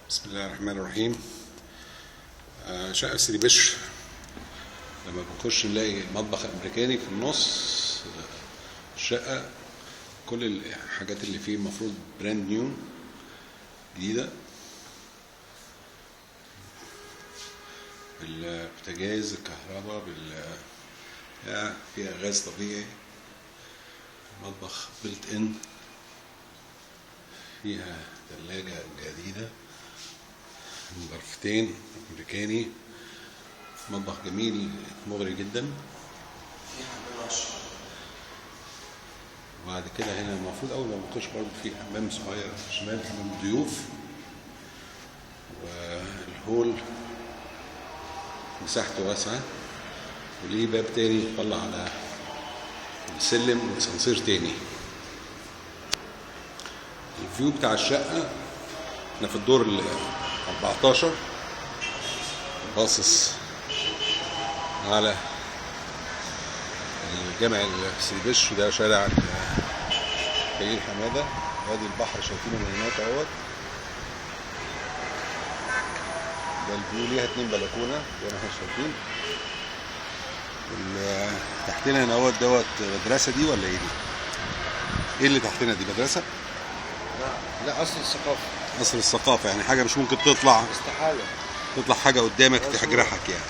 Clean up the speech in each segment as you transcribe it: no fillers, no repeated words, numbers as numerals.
بسم الله الرحمن الرحيم. شقة سيدي بشر. لما بنخش نلاقي مطبخ امريكاني في النص الشقة، كل الحاجات اللي فيه المفروض براند نيو جديدة، بالبوتاجاز الكهرباء فيها غاز طبيعي، مطبخ بلت ان، فيها ثلاجة جديدة، غرفتين امريكاني، مطبخ جميل مغري جدا. وبعد كده هنا المفروض اول ما بنخش برضه في حمام صغير شمال، حمام ضيوف، والهول مساحته واسعة، وليه باب تاني يطلع على السلم واسانسير تاني. الفيو بتاع الشقة، احنا في الدور ال 14 باصص على الجامع سيدي بشر، ده شارع خليل حمادة، وادي البحر شايفينه من هناك اهوت. ده الفيو، ليها 2 بلكونة زي ما احنا شايفين. تحتنا هنا اهوت دوت مدرسة دي ولا ايه دي؟ ايه اللي تحتنا دي، مدرسة؟ لا، قصر الثقافة. قصر الثقافة، يعني حاجة مش ممكن تطلع، استحالة تطلع حاجة قدامك تجرحك يعني.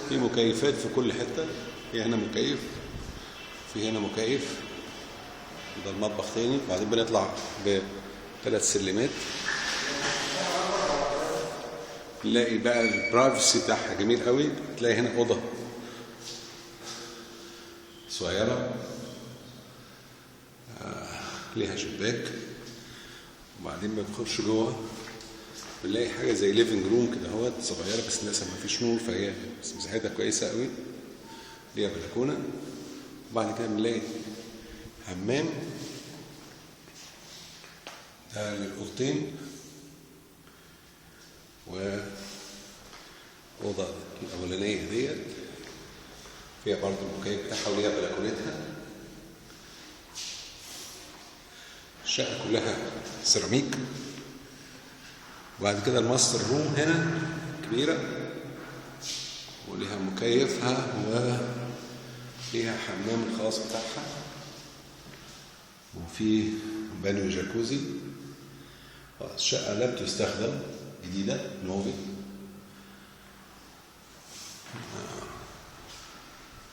في مكيفات في كل حتة، في هنا مكيف، في هنا مكيف. ده المطبخ تاني. بعدين بنطلع ب3 سلمات، نلاقي بقى البرايفسي بتاعها جميل قوي. تلاقي هنا أوضة صغيرة ليها شباك، وبعدين بنخش جوه بنلاقي حاجة زي ليفنج روم كده اهوت صغيرة، بس للأسف مفيش نور، فهي بس مساحتها كويسة قوي، ليها بلكونة. وبعد كده بنلاقي حمام ده للأوضتين، وأوضة الأولانية ديت فيها برضه المكيف بتاعها وليها بلكونتها. الشقة كلها سيراميك. وبعد كده الماستر روم هنا كبيرة وليها مكيفها وليها حمام الخاص بتاعها، وفي بانيو جاكوزي. الشقة لم تستخدم، جديدة نوفي،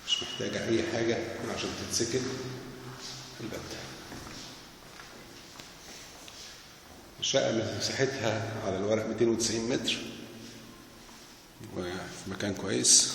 مش محتاجة أي حاجة عشان تتسكن الباب ده. الشقة مساحتها على الورق 290 متر، وفي مكان كويس.